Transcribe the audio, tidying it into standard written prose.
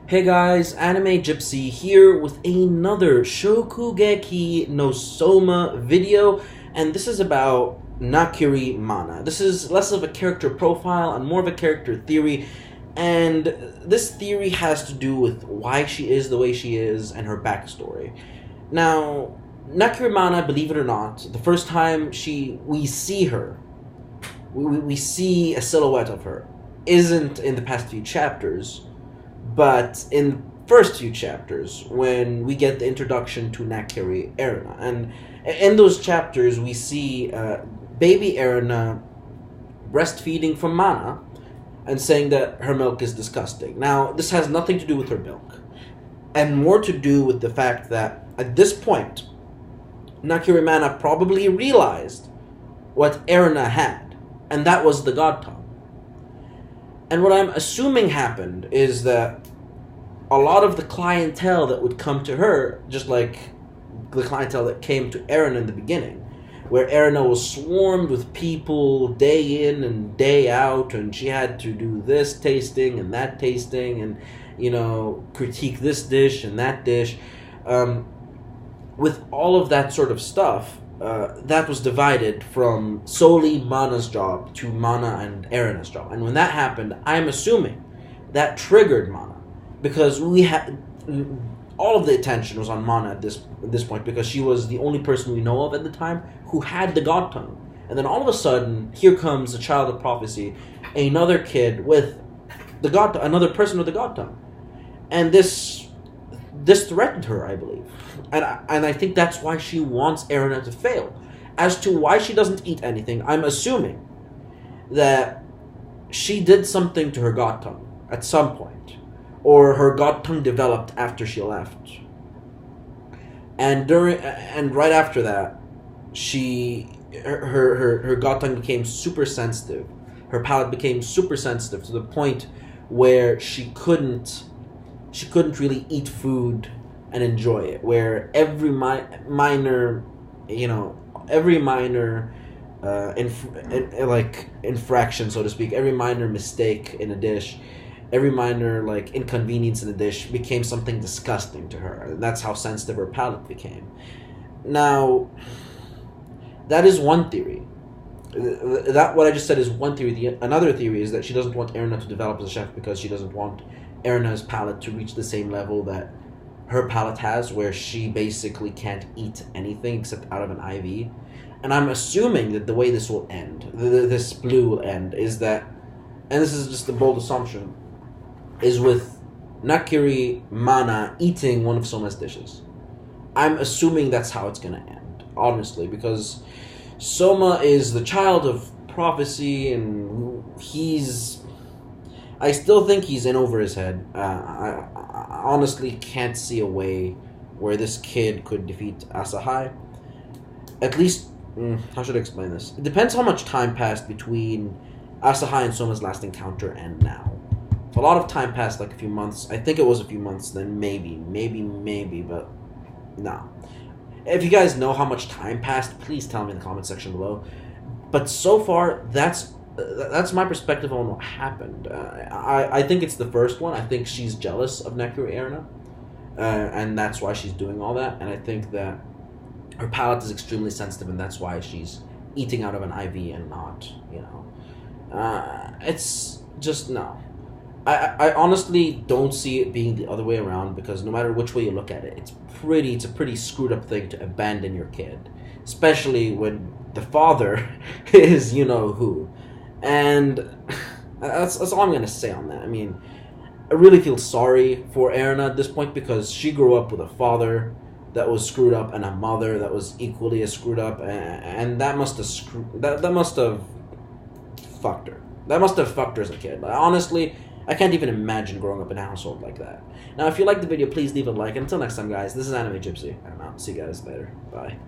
Hey guys, Anime Gypsy here with another Shokugeki no Soma video, and this is about Nakiri Mana. This is less of a character profile and more of a character theory, and this theory has to do with why she is the way she is and her backstory. Now, Nakiri Mana, believe it or not, the first time we see her, we see a silhouette of her, isn't in the past few chapters, but in the first few chapters, when we get the introduction to Nakiri Erina. And in those chapters, we see baby Erina breastfeeding from Mana and saying that her milk is disgusting. Now, this has nothing to do with her milk, and more to do with the fact that at this point, Nakiri Mana probably realized what Erina had, and that was the God tongue. And what I'm assuming happened is that a lot of the clientele that would come to her, just like the clientele that came to Erina in the beginning, where Erina was swarmed with people day in and day out, and she had to do this tasting and that tasting, and, you know, critique this dish and that dish. With all of that sort of stuff, that was divided from solely Mana's job to Mana and Erina's job. And when that happened, I'm assuming that triggered Mana, because we had all of the attention was on Mana at this point, because she was the only person we know of at the time who had the God tongue. And then all of a sudden, here comes a child of prophecy, another kid with the God tongue, another person with the God tongue, and this threatened her, I believe. And I think that's why she wants Erina to fail. As to why she doesn't eat anything, I'm assuming that she did something to her God tongue at some point, or her God tongue developed after she left. And right after that, her God tongue became super sensitive. Her palate became super sensitive to the point where she couldn't really eat food and enjoy it, where every minor infraction, so to speak, every minor mistake in a dish, every minor inconvenience in a dish became something disgusting to her. That's how sensitive her palate became. Now, that is one theory. That what I just said is one theory. Another theory is that she doesn't want Erina to develop as a chef because she doesn't want Erina's palate to reach the same level that her palate has, where she basically can't eat anything except out of an IV. And I'm assuming that the way this will end, this blue will end, is that, and this is just a bold assumption, is with Nakiri Mana eating one of Soma's dishes. I'm assuming that's how it's gonna end, honestly, because Soma is the child of prophecy, and I still think he's in over his head. I honestly can't see a way where this kid could defeat Asahai. At least, how should I explain this? It depends how much time passed between Asahai and Soma's last encounter and now. If a lot of time passed, like a few months, I think it was a few months, then maybe, but no. If you guys know how much time passed, please tell me in the comment section below. But so far, that's my perspective on what happened. I think it's the first one. I think she's jealous of Nakiri Erina, and that's why she's doing all that. And I think that her palate is extremely sensitive, and that's why she's eating out of an IV and not, it's just no. I honestly don't see it being the other way around, because no matter which way you look at it, it's a pretty screwed up thing to abandon your kid, especially when the father is who. And that's all I'm gonna say on that. I mean, I really feel sorry for Erina at this point, because she grew up with a father that was screwed up and a mother that was equally as screwed up, and that must have fucked her. That must have fucked her as a kid. Honestly, I can't even imagine growing up in a household like that. Now, if you liked the video, please leave a like. And until next time, guys, this is Anime Gypsy. I'm out. See you guys later. Bye.